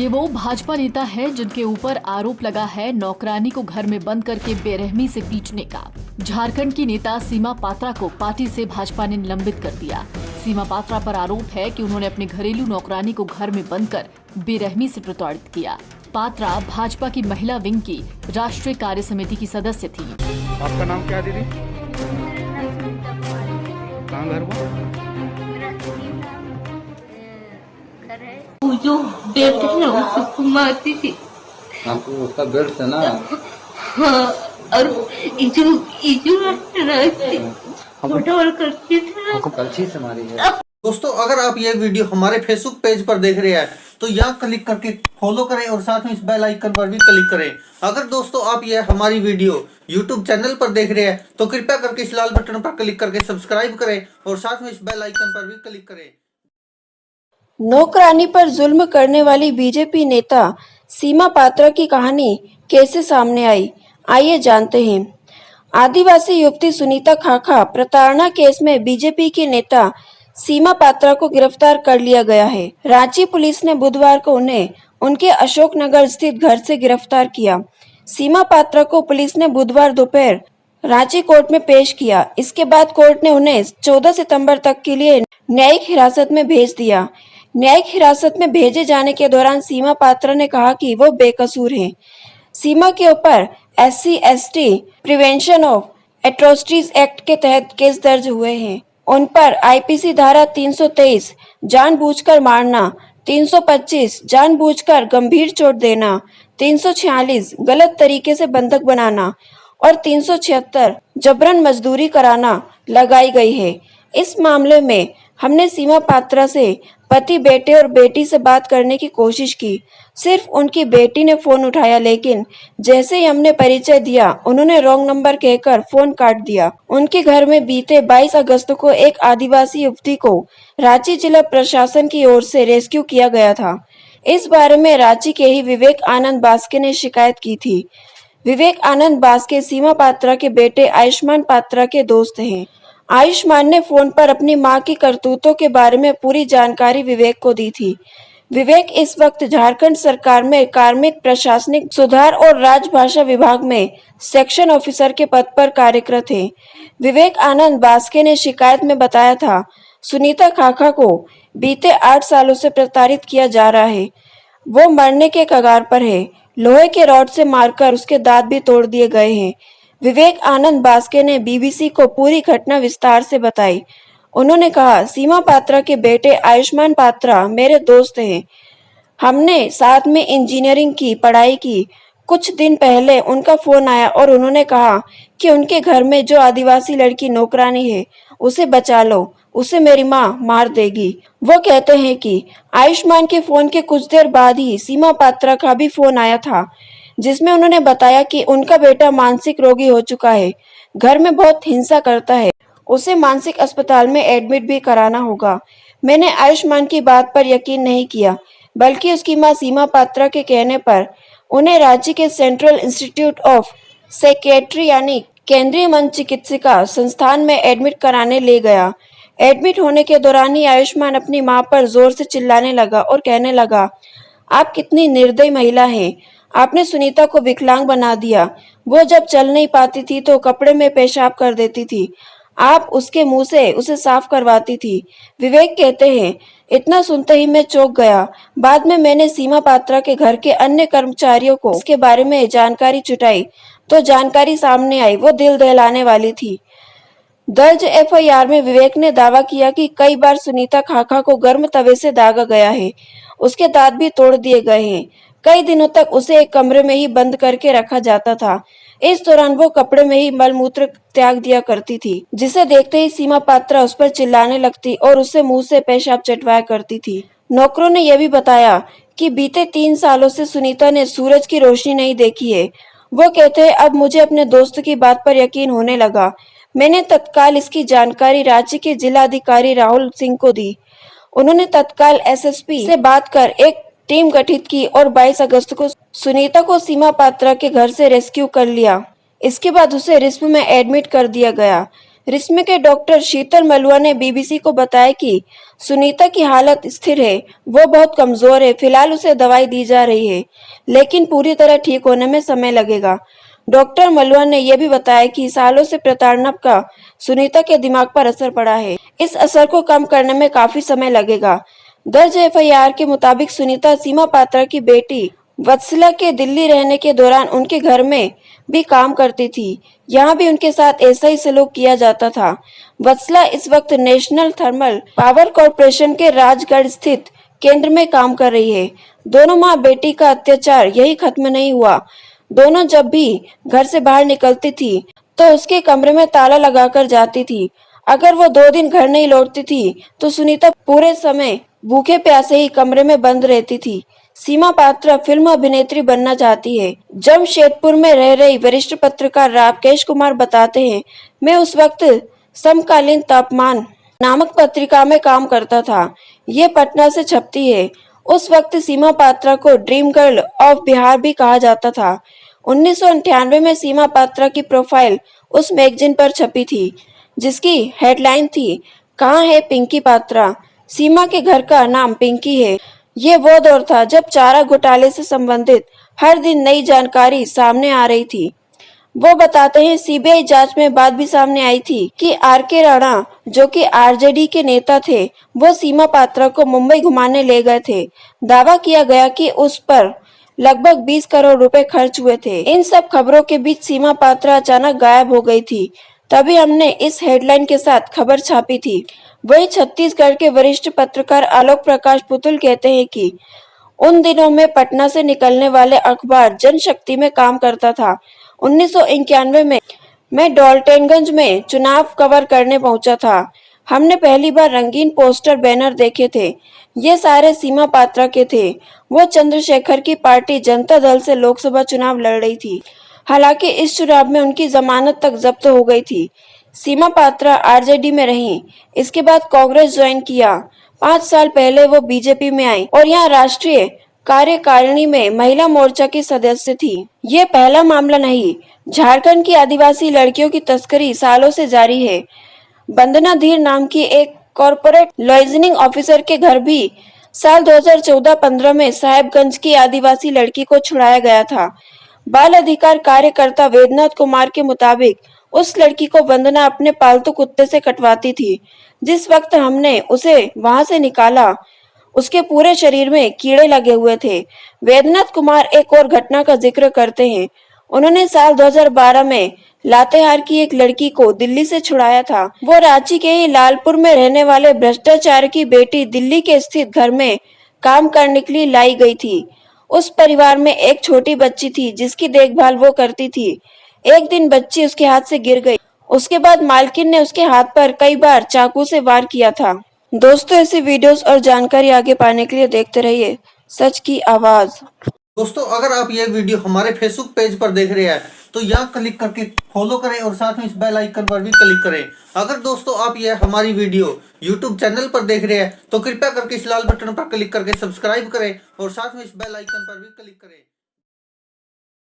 ये वो भाजपा नेता है जिनके ऊपर आरोप लगा है नौकरानी को घर में बंद करके बेरहमी से पीटने का। झारखंड की नेता सीमा पात्रा को पार्टी से भाजपा ने निलंबित कर दिया। सीमा पात्रा पर आरोप है कि उन्होंने अपने घरेलू नौकरानी को घर में बंद कर बेरहमी से प्रताड़ित किया। पात्रा भाजपा की महिला विंग की राष्ट्रीय कार्य समिति की सदस्य थी। आपका नाम क्या दीदी? कहाँ घर वो जो बेल्ट है ना उसको मारती थी। आपको उसका बेल्ट था ना? हाँ, और इजू करती थी। आपको कलछी से मारी है। दोस्तों, अगर आप ये वीडियो हमारे फेसबुक पेज पर देख रहे हैं तो यहाँ क्लिक करके फॉलो करें और साथ में इस बेल आइकन पर भी क्लिक करें। अगर दोस्तों आप ये हमारी वीडियो यूट्यूब चैनल पर देख रहे हैं तो कृपया करके इस लाल बटन पर क्लिक करके सब्सक्राइब करें और साथ में इस बेल आइकन पर भी क्लिक करें। नौकरानी पर जुल्म करने वाली बीजेपी नेता सीमा पात्रा की कहानी कैसे सामने आई, आइए जानते हैं। आदिवासी युवती सुनीता खाखा प्रताड़ना केस में बीजेपी के नेता सीमा पात्रा को गिरफ्तार कर लिया गया है। रांची पुलिस ने बुधवार को उन्हें उनके अशोकनगर स्थित घर से गिरफ्तार किया। सीमा पात्रा को पुलिस ने बुधवार दोपहर रांची कोर्ट में पेश किया। इसके बाद कोर्ट ने उन्हें 14 सितंबर तक के लिए न्यायिक हिरासत में भेज दिया। न्यायिक हिरासत में भेजे जाने के दौरान सीमा पात्रा ने कहा कि वो बेकसूर हैं। सीमा के ऊपर SC/ST prevention of atrocities act के तहत केस दर्ज हुए हैं। उन पर IPC धारा 323 जानबूझकर मारना, 325 जानबूझकर गंभीर चोट देना, 346 गलत तरीके से बंधक बनाना और 376 जबरन मजदूरी कराना लगाई गई है। इस मामले में हमने सीमा पात्रा से पति, बेटे और बेटी से बात करने की कोशिश की। सिर्फ उनकी बेटी ने फोन उठाया, लेकिन जैसे ही हमने परिचय दिया उन्होंने रॉन्ग नंबर कहकर फोन काट दिया। उनके घर में बीते 22 अगस्त को एक आदिवासी युवती को रांची जिला प्रशासन की ओर से रेस्क्यू किया गया था। इस बारे में रांची के ही विवेक आनंद बास्के ने शिकायत की थी। विवेक आनंद बास्के सीमा पात्रा के बेटे आयुष्मान पात्रा के दोस्त हैं। आयुष्मान ने फोन पर अपनी मां की करतूतों के बारे में पूरी जानकारी विवेक को दी थी। विवेक इस वक्त झारखंड सरकार में कार्मिक प्रशासनिक सुधार और राजभाषा विभाग में सेक्शन ऑफिसर के पद पर कार्यरत हैं। विवेक आनंद बास्के ने शिकायत में बताया था, सुनीता खाखा को बीते 8 सालों से प्रताड़ित किया जा रहा है। वो मरने के कगार पर है। लोहे के रॉड से मारकर उसके दांत भी तोड़ दिए गए हैं। विवेक आनंद बास्के ने BBC को पूरी घटना विस्तार से बताई। उन्होंने कहा, सीमा पात्रा के बेटे आयुष्मान पात्रा मेरे दोस्त हैं। हमने साथ में इंजीनियरिंग की पढ़ाई की। कुछ दिन पहले उनका फोन आया और उन्होंने कहा कि उनके घर में जो आदिवासी लड़की नौकरानी है उसे बचा लो, उसे मेरी माँ मार देगी। वो कहते हैं कि आयुष्मान के फोन के कुछ देर बाद ही सीमा पात्रा का भी फोन आया था, जिसमें उन्होंने बताया कि उनका बेटा मानसिक रोगी हो चुका है, घर में बहुत हिंसा करता है, उसे मानसिक अस्पताल में एडमिट भी कराना होगा। मैंने आयुष्मान की बात पर यकीन नहीं किया, बल्कि उसकी मां सीमा पात्रा के कहने पर उन्हें रांची के सेंट्रल इंस्टीट्यूट ऑफ साइकियाट्री यानी केंद्रीय मन चिकित्सिका संस्थान में एडमिट कराने ले गया। एडमिट होने के दौरान ही आयुष्मान अपनी मां पर जोर से चिल्लाने लगा और कहने लगा, आप कितनी निर्दयी महिला हैं, आपने सुनीता को विकलांग बना दिया। वो जब चल नहीं पाती थी तो कपड़े में पेशाब कर देती थी, आप उसके मुंह से उसे साफ करवाती थी। विवेक कहते हैं, इतना सुनते ही मैं चौंक गया। बाद में मैंने सीमा पात्रा के घर के अन्य कर्मचारियों को इसके बारे में जानकारी जुटाई तो जानकारी सामने आई, वो दिल दहलाने वाली थी। दर्ज FIR में विवेक ने दावा किया कि कई बार सुनीता खाखा को गर्म तवे से दागा गया है, उसके दांत भी तोड़ दिए गए हैं। कई दिनों तक उसे एक कमरे में ही बंद करके रखा जाता था। इस दौरान वो कपड़े में ही मलमूत्र त्याग दिया करती थी, जिसे देखते ही सीमा पात्रा उस पर चिल्लाने लगती और उससे मुंह से पेशाब चटवाया करती थी। नौकरों ने यह भी बताया कि बीते 3 सालों से सुनीता ने सूरज की रोशनी नहीं देखी है। वो कहते हैं, अब मुझे अपने दोस्त की बात पर यकीन होने लगा। मैंने तत्काल इसकी जानकारी रांची के जिलाधिकारी राहुल सिंह को दी। उन्होंने तत्काल SSP से बात कर एक टीम गठित की और 22 अगस्त को सुनीता को सीमा पात्रा के घर से रेस्क्यू कर लिया। इसके बाद उसे रिस्प में एडमिट कर दिया गया। रिस्म के डॉक्टर शीतल मलुआ ने बीबीसी को बताया कि सुनीता की हालत स्थिर है, वो बहुत कमजोर है, फिलहाल उसे दवाई दी जा रही है, लेकिन पूरी तरह ठीक होने में समय लगेगा। डॉक्टर मलुआ ने यह भी बताया कि सालों से प्रताड़ना का सुनीता के दिमाग पर असर पड़ा है। इस असर को कम करने में काफी समय लगेगा। दर्ज एफआईआर के मुताबिक सुनीता सीमा पात्रा की बेटी वत्सला के दिल्ली रहने के दौरान उनके घर में भी काम करती थी। यहाँ भी उनके साथ ऐसा ही सलूक किया जाता था। वत्सला इस वक्त नेशनल थर्मल पावर कॉर्पोरेशन के राजगढ़ स्थित केंद्र में काम कर रही है। दोनों माँ बेटी का अत्याचार यही खत्म नहीं हुआ। दोनों जब भी घर से बाहर निकलती थी तो उसके कमरे में ताला लगाकर जाती थी। अगर वो 2 दिन घर नहीं लौटती थी तो सुनीता पूरे समय भूखे प्यासे ही कमरे में बंद रहती थी। सीमा पात्रा फिल्म अभिनेत्री बनना चाहती है। जमशेदपुर में रह रही वरिष्ठ पत्रकार राकेश कुमार बताते हैं, मैं उस वक्त समकालीन तापमान नामक पत्रिका में काम करता था। ये पटना से छपती है। उस वक्त सीमा पात्रा को ड्रीम गर्ल ऑफ बिहार भी कहा जाता था। 1998 में सीमा पात्रा की प्रोफाइल उस मैगजीन पर छपी थी, जिसकी हेडलाइन थी, कहाँ है पिंकी पात्रा। सीमा के घर का नाम पिंकी है। ये वो दौर था जब चारा घोटाले से संबंधित हर दिन नई जानकारी सामने आ रही थी। वो बताते हैं, सीबीआई जांच में बात भी सामने आई थी कि आर.के. राणा, जो कि आरजेडी के नेता थे, वो सीमा पात्रा को मुंबई घुमाने ले गए थे। दावा किया गया कि उस पर लगभग 20 करोड़ रुपए खर्च हुए थे। इन सब खबरों के बीच सीमा पात्रा अचानक गायब हो गई थी। तभी हमने इस हेडलाइन के साथ खबर छापी थी। वही छत्तीसगढ़ के वरिष्ठ पत्रकार आलोक प्रकाश पुतुल कहते हैं कि उन दिनों में पटना से निकलने वाले अखबार जनशक्ति में काम करता था। 1991 में मैं डॉल्टनगंज में चुनाव कवर करने पहुंचा था। हमने पहली बार रंगीन पोस्टर बैनर देखे थे। ये सारे सीमा पात्रा के थे। वो चंद्रशेखर की पार्टी जनता दल से लोकसभा चुनाव लड़ रही थी। हालांकि इस चुनाव में उनकी जमानत तक जब्त हो गई थी। सीमा पात्रा आरजेडी में रहीं। इसके बाद कांग्रेस ज्वाइन किया। 5 साल पहले वो बीजेपी में आई और यहाँ राष्ट्रीय कार्यकारिणी में महिला मोर्चा की सदस्य थी। ये पहला मामला नहीं। झारखंड की आदिवासी लड़कियों की तस्करी सालों से जारी है। वंदना धीर नाम की एक कॉर्पोरेट लाइजनिंग ऑफिसर के घर भी साल 2014-15 में साहेबगंज की आदिवासी लड़की को छुड़ाया गया था। बाल अधिकार कार्यकर्ता वेदनाथ कुमार के मुताबिक उस लड़की को वंदना अपने पालतू कुत्ते से कटवाती थी। जिस वक्त हमने उसे वहां से निकाला, उसके पूरे शरीर में कीड़े लगे हुए थे। वेदनाथ कुमार एक और घटना का जिक्र करते हैं। उन्होंने साल 2012 में लातेहार की एक लड़की को दिल्ली से छुड़ाया था। वो रांची के ही लालपुर में रहने वाले भ्रष्टाचार की बेटी दिल्ली के स्थित घर में काम करने के लिए लाई गई थी। उस परिवार में एक छोटी बच्ची थी जिसकी देखभाल वो करती थी। एक दिन बच्ची उसके हाथ से गिर गई। उसके बाद मालकिन ने उसके हाथ पर कई बार चाकू से वार किया था। दोस्तों, ऐसी वीडियोस और जानकारी आगे पाने के लिए देखते रहिए सच की आवाज। दोस्तों, अगर आप ये वीडियो हमारे फेसबुक पेज पर देख रहे हैं तो यहाँ क्लिक करके फॉलो करें और साथ में इस बेल आइकन पर भी क्लिक करें। अगर दोस्तों आप ये हमारी वीडियो यूट्यूब चैनल पर देख रहे हैं तो कृपया करके इस लाल बटन पर क्लिक करके सब्सक्राइब करें और साथ में इस बेल आइकन पर भी क्लिक करें।